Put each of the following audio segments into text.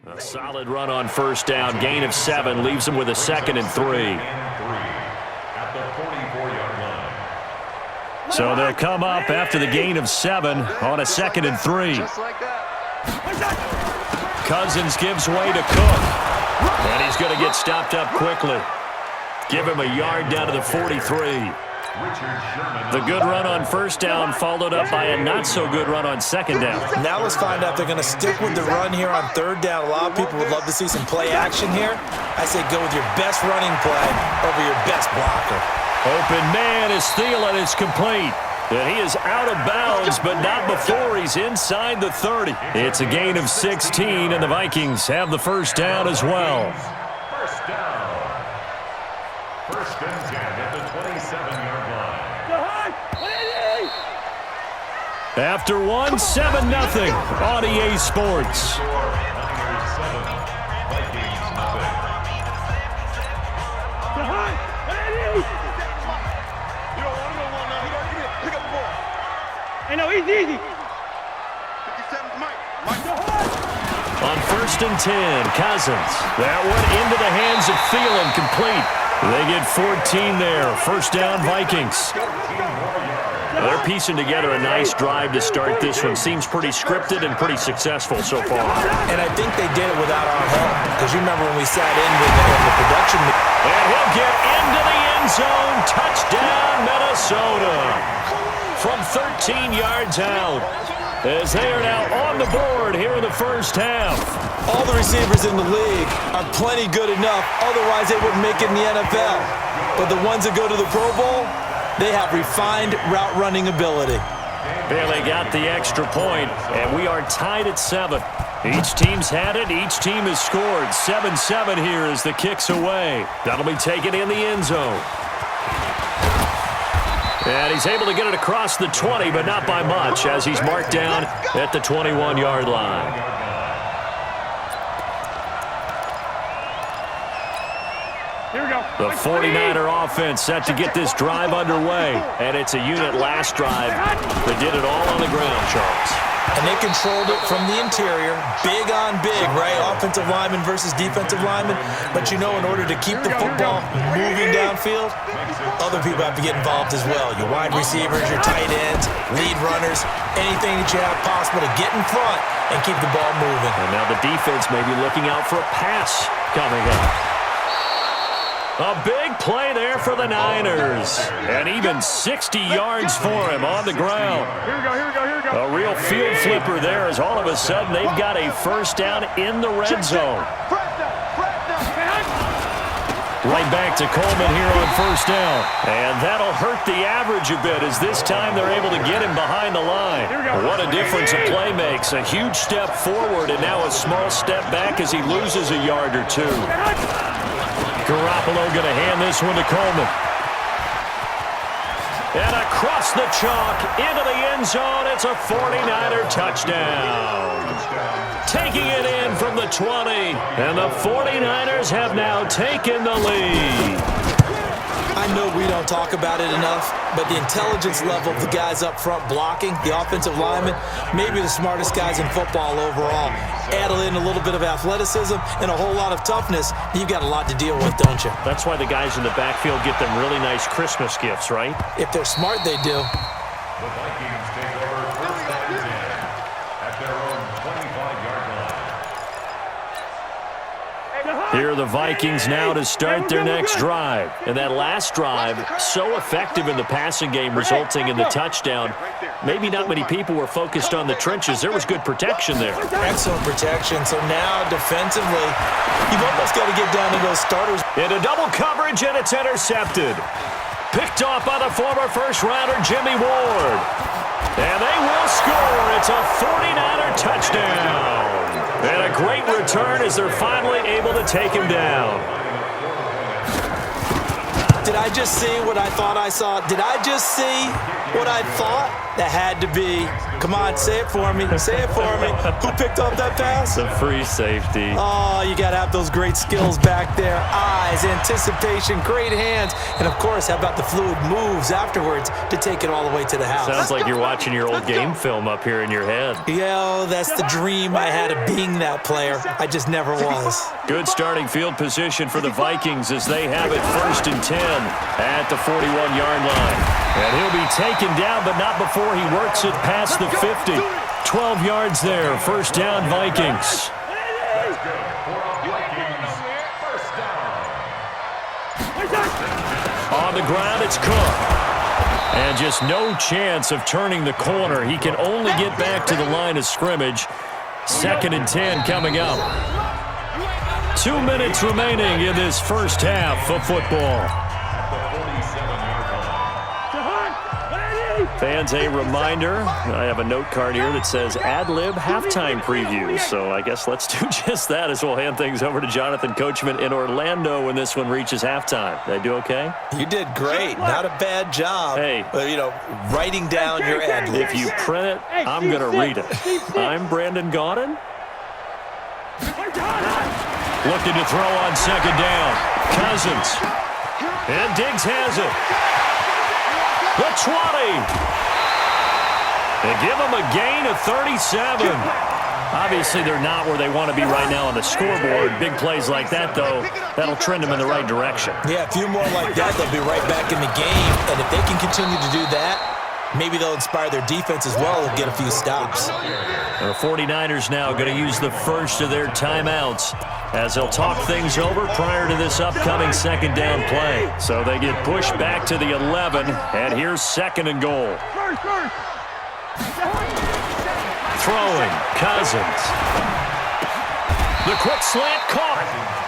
A solid run on first down. Gain of 7 leaves them with a 2nd and 3. At the 44-yard line. So they'll come up after the gain of 7 on a 2nd and 3. Just like that. Cousins gives way to Cook. And he's going to get stopped up quickly. Give him a yard down to the 43. The good run on first down followed up by a not-so-good run on second down. Now let's find out if they're going to stick with the run here on third down. A lot of people would love to see some play action here. I say go with your best running play over your best blocker. Open man is Thielen. It's complete. And he is out of bounds, but not before he's inside the 30. It's a gain of 16, and the Vikings have the first down as well. First down. First and 10 at the 27-yard line. After one, 7-0 on EA Sports. Niners 7, Vikings nothing. Hey, no, easy. On first and 10, Cousins. That one into the hands of Thielen, complete. They get 14 there. First down, Vikings. They're piecing together a nice drive to start this one. Seems pretty scripted and pretty successful so far. And I think they did it without our help. Because you remember when we sat in with the production. And he'll get into the end zone. Touchdown, Minnesota. From 13 yards out. As they are now on the board here in the first half. All the receivers in the league are plenty good enough. Otherwise, they wouldn't make it in the NFL. But the ones that go to the Pro Bowl, they have refined route running ability. Bailey got the extra point, and we are tied at 7. Each team's had it. Each team has scored. 7-7 here as the kick's away. That'll be taken in the end zone. And he's able to get it across the 20, but not by much, as he's marked down at the 21-yard line. Here we go. The 49er offense set to get this drive underway. And it's a unit last drive that did it all on the ground, Charles. And they controlled it from the interior, big on big, right? Offensive lineman versus defensive lineman. But you know, in order to keep the football moving downfield, other people have to get involved as well. Your wide receivers, your tight ends, lead runners, anything that you have possible to get in front and keep the ball moving. And now the defense may be looking out for a pass coming up. A big play there for the Niners. And even 60 yards for him on the ground. Here we go. A real field flipper there as all of a sudden they've got a first down in the red zone. Right back to Coleman here on first down. And that'll hurt the average a bit as this time they're able to get him behind the line. What a difference a play makes. A huge step forward and now a small step back as he loses a yard or two. Garoppolo going to hand this one to Coleman. And across the chalk into the end zone. It's a 49er touchdown. Taking it in from the 20. And the 49ers have now taken the lead. I know we don't talk about it enough, but the intelligence level of the guys up front blocking, the offensive linemen, maybe the smartest guys in football overall. Add in a little bit of athleticism and a whole lot of toughness, you've got a lot to deal with, don't you? That's why the guys in the backfield get them really nice Christmas gifts, right? If they're smart, they do. The Vikings take over first and 10 at their own 25-yard line. Here are the Vikings now to start their next drive. And that last drive, so effective in the passing game, resulting in the touchdown. Maybe not many people were focused on the trenches. There was good protection there. Excellent protection. So now, defensively, you've almost got to get down to those starters. Into double coverage, and it's intercepted. Picked off by the former first-rounder Jimmy Ward. And they will score. It's a 49er touchdown. And a great return as they're finally able to take him down. Did I just see what I thought I saw? Did I just see what I thought That had to be. Come on, say it for me. Say it for me. Who picked off that pass? The free safety. Oh, you got to have those great skills back there. Eyes, anticipation, great hands. And, of course, how about the fluid moves afterwards to take it all the way to the house? Sounds like you're watching your old game film up here in your head. Yo, that's the dream I had of being that player. I just never was. Good starting field position for the Vikings as they have it 1st and 10 at the 41-yard line. And he'll be taken down, but not before he works it past the 50. 12 yards there, 1st down Vikings. On the ground, it's Cook. And just no chance of turning the corner. He can only get back to the line of scrimmage. 2nd and 10 coming up. 2 minutes remaining in this first half of football. Fans, a reminder, I have a note card here that says ad-lib halftime preview. So I guess let's do just that as we'll hand things over to Jonathan Coachman in Orlando when this one reaches halftime. Did I do okay? You did great. Not a bad job. Hey. Writing down your ad-libs. If you print it, I'm going to read it. I'm Brandon Gaudin. Looking to throw on 2nd down. Cousins. And Diggs has it. The 20. They give them a gain of 37. Obviously, they're not where they want to be right now on the scoreboard. Big plays like that, though, that'll trend them in the right direction. Yeah, a few more like that, they'll be right back in the game. And if they can continue to do that, maybe they'll inspire their defense as well and get a few stops. The 49ers now going to use the first of their timeouts as they'll talk things over prior to this upcoming 2nd down play. So they get pushed back to the 11, and here's 2nd and goal. Throwing, Cousins. The quick slant caught.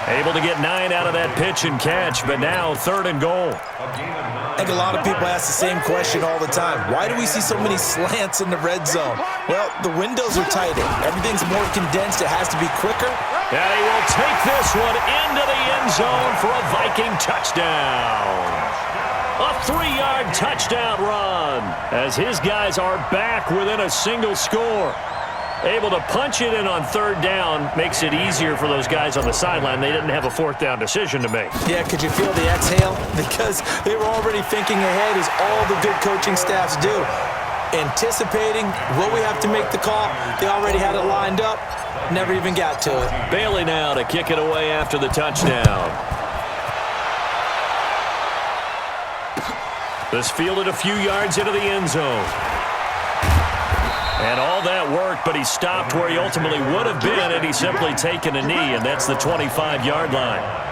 Able to get 9 out of that pitch and catch, but now 3rd and goal. I think a lot of people ask the same question all the time. Why do we see so many slants in the red zone? Well, the windows are tighter. Everything's more condensed. It has to be quicker. And he will take this one into the end zone for a Viking touchdown. A 3-yard touchdown run as his guys are back within a single score. Able to punch it in on 3rd down makes it easier for those guys on the sideline. They didn't have a 4th down decision to make. Yeah, could you feel the exhale? Because they were already thinking ahead as all the good coaching staffs do. Anticipating, will we have to make the call? They already had it lined up. Never even got to it. Bailey now to kick it away after the touchdown. This fielded a few yards into the end zone. And all that work, but he stopped where he ultimately would have been had he simply taken a knee, and that's the 25-yard line.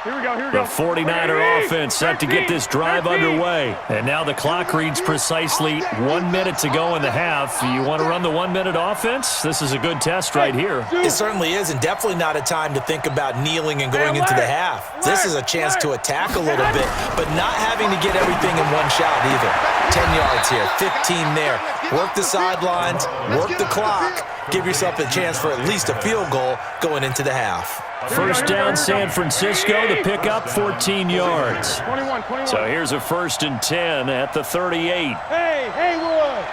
Here we go, here we go. The 49er offense set to get this drive underway. And now the clock reads precisely 1 minute to go in the half. You want to run the 1-minute offense? This is a good test right here. It certainly is, and definitely not a time to think about kneeling and going into the half. This is a chance to attack a little bit, but not having to get everything in one shot either. 10 yards here, 15 there. Work the sidelines, work the clock. Give yourself a chance for at least a field goal going into the half. 1st down San Francisco, the pickup 14 yards. 21. So here's a 1st and 10 at the 38. Hey, Haywood.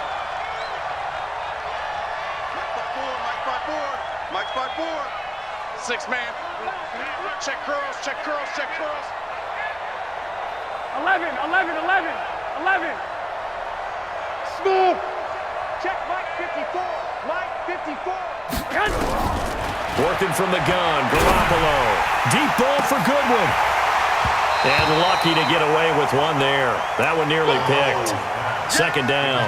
Mike 5-4. 6-man. Check curls. 11. Smooth. Check Mike 54. Working from the gun, Garoppolo. Deep ball for Goodwin. And lucky to get away with one there. That one nearly picked. 2nd down.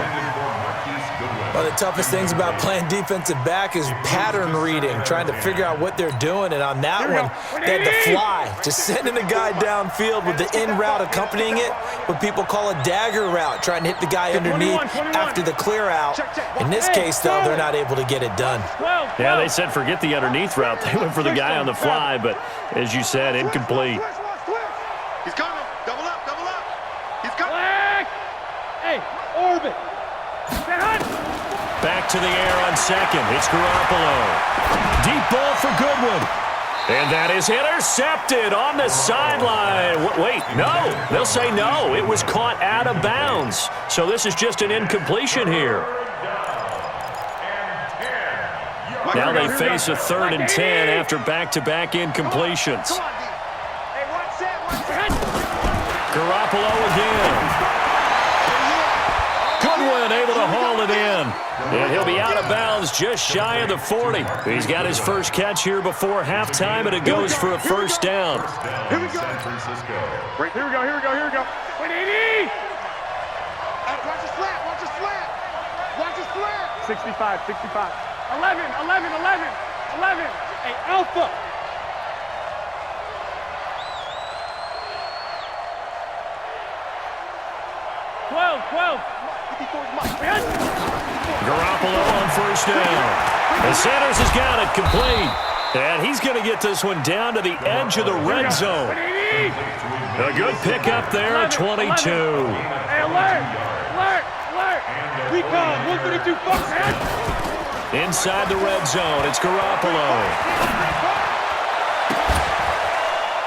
One of the toughest things about playing defensive back is pattern reading, trying to figure out what they're doing. And on that one, they had the fly, just sending a guy downfield with the in route accompanying it, what people call a dagger route, trying to hit the guy underneath after the clear out. In this case, though, they're not able to get it done. Yeah, they said forget the underneath route. They went for the guy on the fly, but as you said, incomplete. He's coming. Double up. He's coming. Hey, orbit. Back to the air on 2nd. It's Garoppolo. Deep ball for Goodwin. And that is intercepted on the sideline. Wait, no. They'll say no. It was caught out of bounds. So this is just an incompletion here. Now they face a 3rd and 10 after back-to-back incompletions. Garoppolo again. Goodwin able to haul it in. And he'll be out of bounds just shy of the 40. He's got his first catch here before halftime, and it goes for a first down. Here we go. Here we go. Here we go. Here we go. 180. Watch the slant. Watch the slant. Watch the slant. 65. 65. 11. 11. 11. 11. Hey, Alpha. Garoppolo on first down. And Sanders has got it complete. And he's going to get this one down to the edge of the red zone. A good pickup there at 22. Hey, alert! Alert! Alert! Recon, 132 folks, man! Inside the red zone, it's Garoppolo.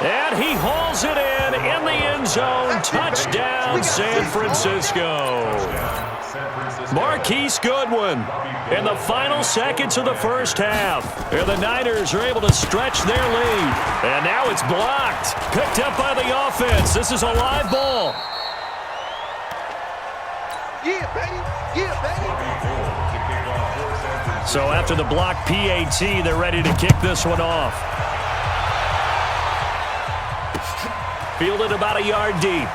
And he hauls it in the end zone. Touchdown, San Francisco. Marquise Goodwin in the final seconds of the first half. And the Niners are able to stretch their lead. And now it's blocked. Picked up by the offense. This is a live ball. Yeah, baby. Yeah, baby. So after the block PAT, they're ready to kick this one off. Fielded about a yard deep.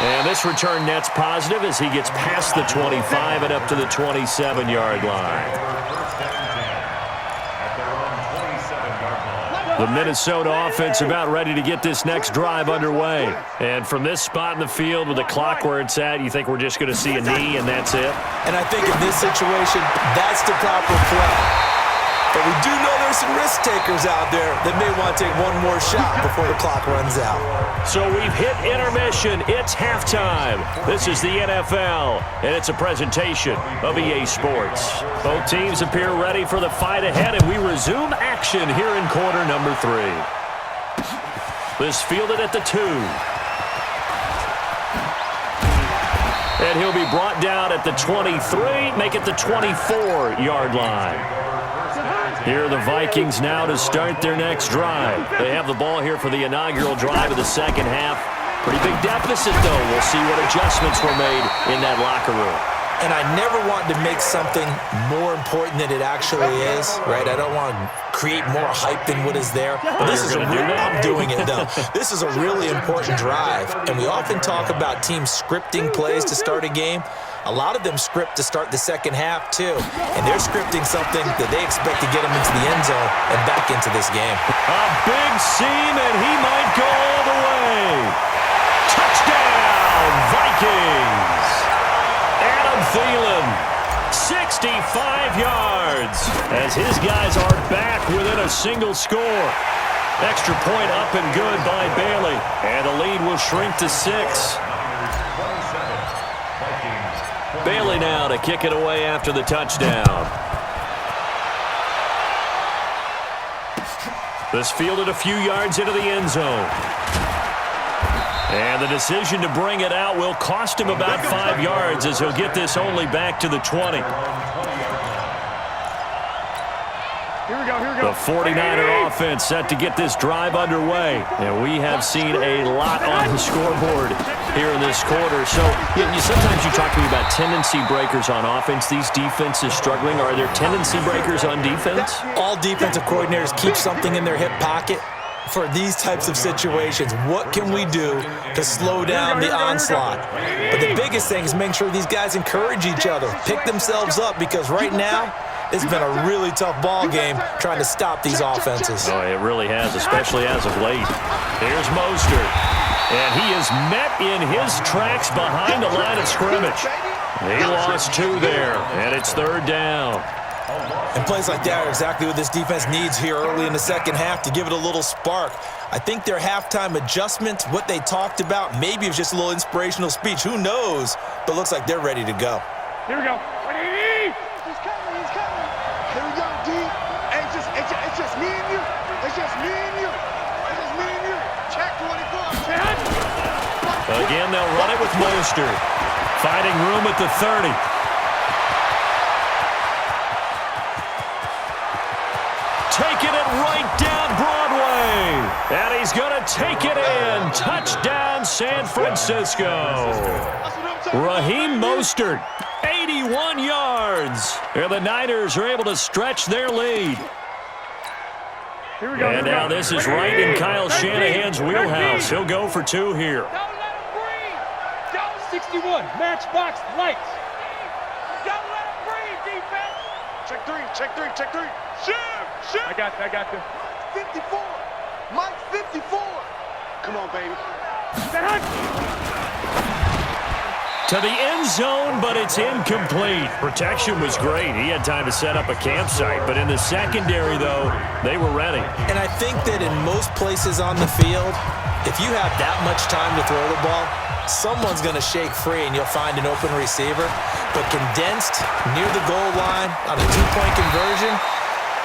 And this return net's positive as he gets past the 25 and up to the 27-yard line. The Minnesota offense about ready to get this next drive underway. And from this spot in the field with the clock where it's at, you think we're just going to see a knee and that's it? And I think in this situation, that's the proper play. But we do know there's some risk takers out there that may want to take one more shot before the clock runs out. So we've hit intermission. It's halftime. This is the NFL, and it's a presentation of EA Sports. Both teams appear ready for the fight ahead, and we resume action here in quarter number 3. This fielded at the 2. And he'll be brought down at the 23, make it the 24-yard line. Here are the Vikings now to start their next drive. They have the ball here for the inaugural drive of the second half. Pretty big deficit, though. We'll see what adjustments were made in that locker room. And I never want to make something more important than it actually is, right? I don't want to create more hype than what is there. But this is I'm doing it, though. This is a really important drive. And we often talk about teams scripting plays to start a game. A lot of them script to start the second half, too. And they're scripting something that they expect to get them into the end zone and back into this game. A big seam, and he might go all the way. Touchdown, Vikings. Adam Thielen, 65 yards, as his guys are back within a single score. Extra point up and good by Bailey. And the lead will shrink to 6. Bailey now to kick it away after the touchdown. This fielded a few yards into the end zone. And the decision to bring it out will cost him about 5 yards as he'll get this only back to the 20. Here we go, here we go. The 49er offense set to get this drive underway. And we have seen a lot on the scoreboard here in this quarter. So sometimes you talk to me about tendency breakers on offense. These defenses struggling. Are there tendency breakers on defense? All defensive coordinators keep something in their hip pocket for these types of situations. What can we do to slow down the onslaught? But the biggest thing is make sure these guys encourage each other, pick themselves up, because right now, it's been a really tough ball game trying to stop these offenses. Oh, it really has, especially as of late. Here's Mostert. And he is met in his tracks behind the line of scrimmage. He lost 2 there, and it's 3rd down. And plays like that are exactly what this defense needs here early in the second half to give it a little spark. I think their halftime adjustment, what they talked about, maybe it was just a little inspirational speech. Who knows? But looks like they're ready to go. Here we go. 180. He's coming. Here we go, D. just me and you. It's just me and you. It's just me and you. Check 24. Again, they'll run it with Mostert. Finding room at the 30. Taking it right down Broadway. And he's going to take it in. Touchdown, San Francisco. Raheem Mostert, 81 yards. And the Niners are able to stretch their lead. And now this is right in Kyle Shanahan's wheelhouse. He'll go for 2 here. 61, matchbox lights. Don't let him breathe, defense. Check 3, check 3, check 3. Shoot. I got you. 54. Mike 54. Come on, baby. To the end zone, but it's incomplete. Protection was great. He had time to set up a campsite, but in the secondary, though, they were ready. And I think that in most places on the field, if you have that much time to throw the ball, someone's going to shake free and you'll find an open receiver. But condensed near the goal line on a 2-point conversion,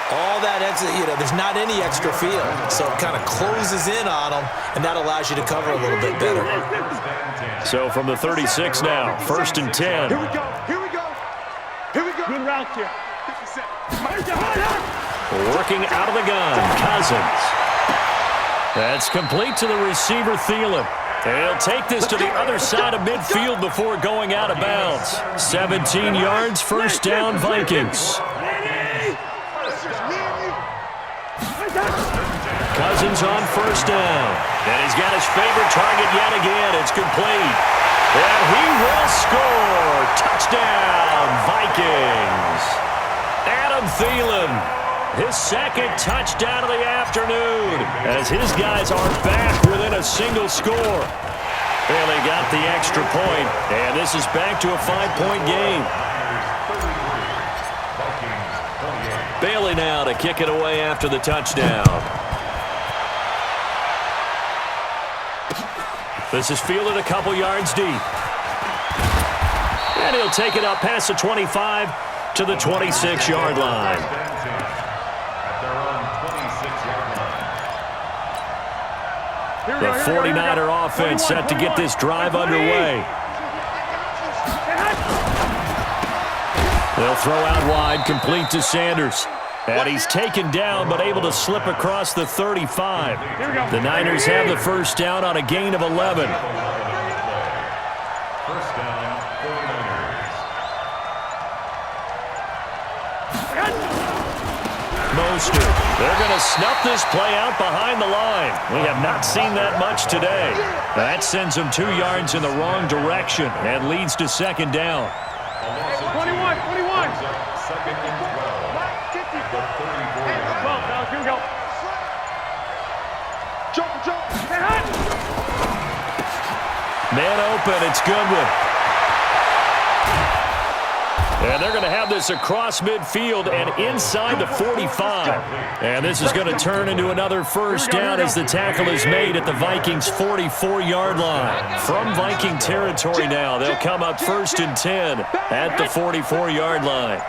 all that exit, there's not any extra field. So it kind of closes in on them, and that allows you to cover a little bit better. So from the 36 now, 1st and 10. Here we go. Here we go. Here we go. Good route here. Working out of the gun, Cousins. That's complete to the receiver, Thielen. They'll take this to the other side of midfield before going out of bounds. 17 yards, first down, Vikings. Cousins on first down. And he's got his favorite target yet again. It's complete. And he will score. Touchdown, Vikings. Adam Thielen. His second touchdown of the afternoon as his guys are back within a single score. Well, they got the extra point, and this is back to a 5-point game. Bailey now to kick it away after the touchdown. This is fielded a couple yards deep. And he'll take it up past the 25 to the 26-yard line. The 49er offense set to get this drive underway. They'll throw out wide, complete to Sanders. And he's taken down, but able to slip across the 35. The Niners have the first down on a gain of 11. First down, 49ers. Mostert. They're going to snuff this play out behind the line. We have not seen that much today. That sends them 2 yards in the wrong direction and leads to second down. 21. Second and 12. The 34. Here we go. Jump. Man open, it's Goodwin. And they're going to have this across midfield and inside the 45. And this is going to turn into another first down as the tackle is made at the Vikings' 44-yard line. From Viking territory now, they'll come up 1st and 10 at the 44-yard line.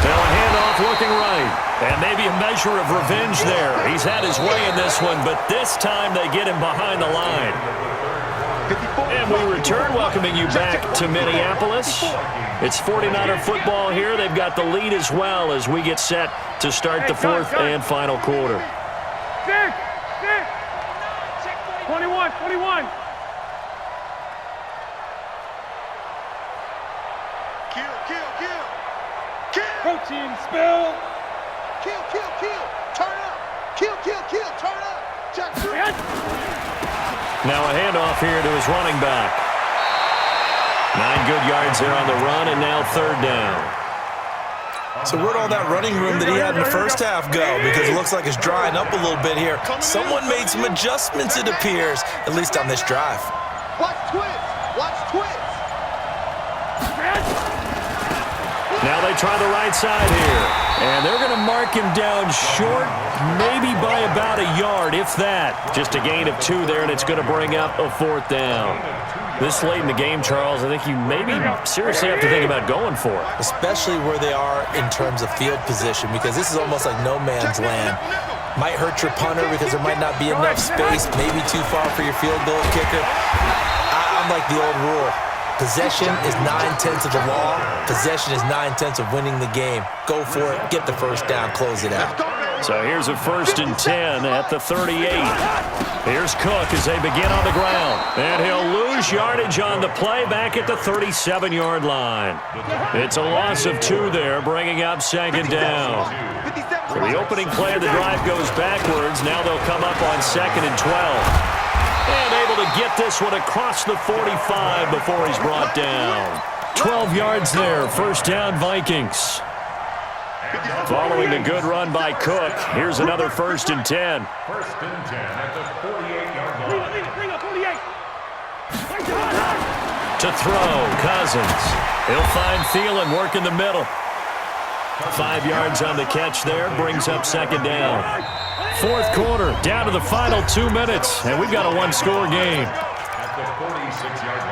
Now a handoff looking right. And maybe a measure of revenge there. He's had his way in this one, but this time they get him behind the line. And we return, welcoming you back to Minneapolis. It's 49er football here. They've got the lead as well as we get set to start the 4th and final quarter. 21. Kill. Protein spill. Kill. Turn up. Kill. Turn up. Check 3. Now a handoff here to his running back. 9 good yards there on the run, and now 3rd down. So where'd all that running room that he had in the first half go? Because it looks like it's drying up a little bit here. Someone made some adjustments, it appears, at least on this drive. Watch twist. Now they try the right side here. And they're going to mark him down short, maybe by about a yard, if that. Just a gain of 2 there, and it's going to bring up a 4th down. This late in the game, Charles, I think you maybe seriously have to think about going for it. Especially where they are in terms of field position, because this is almost like no man's land. Might hurt your punter because there might not be enough space, maybe too far for your field goal kicker. I'm like the old rule. Possession is 9/10 of the law. Possession is 9/10 of winning the game. Go for it. Get the first down. Close it out. So here's a 1st and 10 at the 38. Here's Cook as they begin on the ground. And he'll lose yardage on the play back at the 37-yard line. It's a loss of 2 there, bringing up 2nd down. So the opening play of the drive goes backwards. Now they'll come up on 2nd and 12. And able to get this one across the 45 before he's brought down. 12 yards there, 1st down Vikings. Following the good run by Cook, here's another 1st and 10. 1st and 10 at the 48-yard line. Bring up 48. To throw, Cousins. He'll find Thielen working the middle. 5 yards on the catch there, brings up 2nd down. 4th quarter, down to the final 2 minutes, and we've got a 1-score game. At the 46-yard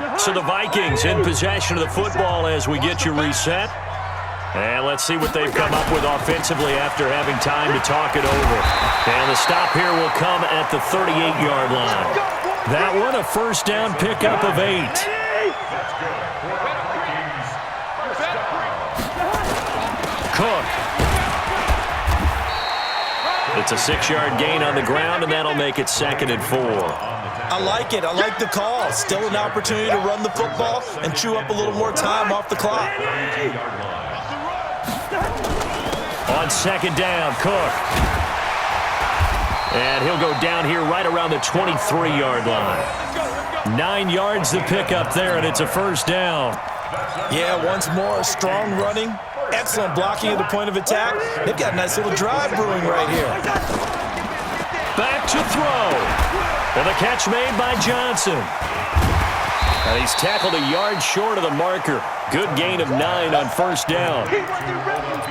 line. So the Vikings in possession of the football as we get you reset. And let's see what they've come up with offensively after having time to talk it over. And the stop here will come at the 38-yard line. That one, a 1st down pickup of 8. Cook. It's a 6-yard gain on the ground, and that'll make it 2nd and 4. I like it. I like the call. Still an opportunity to run the football and chew up a little more time off the clock. On 2nd down, Cook. And he'll go down here right around the 23-yard line. 9 yards to pick up there, and it's a 1st down. Yeah, once more, strong running. Excellent blocking at the point of attack. They've got a nice little drive brewing right here. Back to throw. And the catch made by Johnson. And he's tackled a yard short of the marker. Good gain of 9 on 1st down.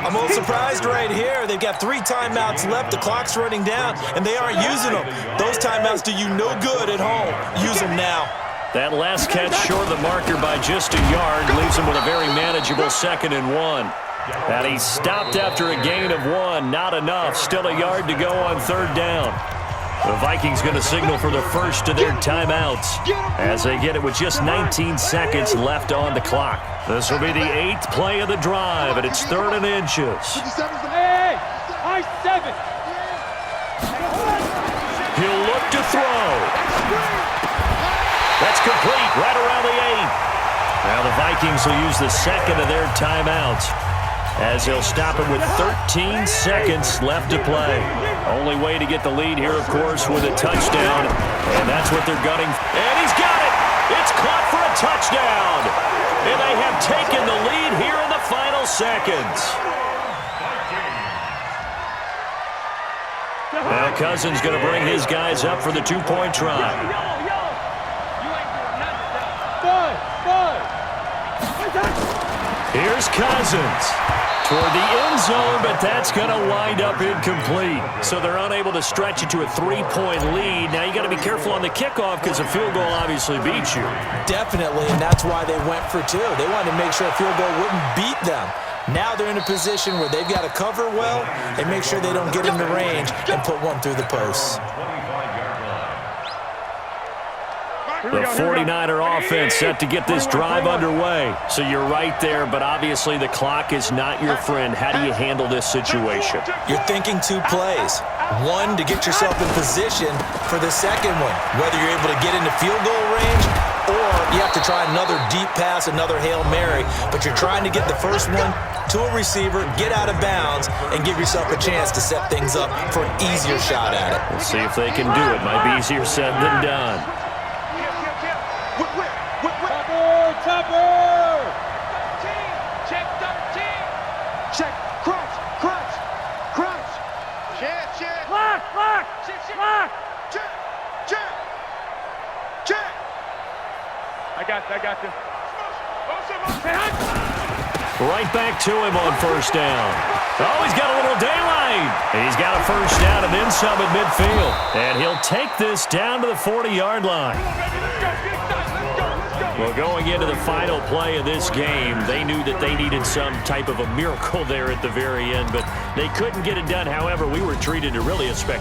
I'm a little surprised right here. They've got 3 timeouts left. The clock's running down, and they aren't using them. Those timeouts do you no good at home. Use them now. That last catch short of the marker by just a yard leaves him with a very manageable 2nd and 1. And he stopped after a gain of 1. Not enough. Still a yard to go on 3rd down. The Vikings going to signal for the first of their timeouts as they get it with just 19 seconds left on the clock. This will be the 8th play of the drive, and it's 3rd and inches. Hey, high 7. He'll look to throw. That's complete right around the 8. Now the Vikings will use the 2nd of their timeouts as they'll stop it with 13 seconds left to play. Only way to get the lead here, of course, with a touchdown, and that's what they're gunning. And he's got it! It's caught for a touchdown! And they have taken the lead here in the final seconds. Now Cousins going to bring his guys up for the 2-point try. Here's Cousins toward the end zone, but that's going to wind up incomplete. So they're unable to stretch it to a 3-point lead. Now you got to be careful on the kickoff because a field goal obviously beats you. Definitely, and that's why they went for 2. They wanted to make sure a field goal wouldn't beat them. Now they're in a position where they've got to cover well and make sure they don't get into range and put one through the posts. The 49er offense set to get this drive underway. So you're right there, but obviously the clock is not your friend. How do you handle this situation? You're thinking 2 plays. One, to get yourself in position for the second one, whether you're able to get into field goal range or you have to try another deep pass, another Hail Mary, but you're trying to get the first one to a receiver, get out of bounds, and give yourself a chance to set things up for an easier shot at it. We'll see if they can do it. Might be easier said than done. Topper! Check 13. Check. Crunch. Crunch. Crunch. Check. Lock! Check. Check. Check. I got this. Right back to him on first down. Oh, he's got a little daylight. He's got a first down and then some at midfield. And he'll take this down to the 40-yard line. Well, going into the final play of this game, they knew that they needed some type of a miracle there at the very end, but they couldn't get it done. However, we were treated to really a spectacular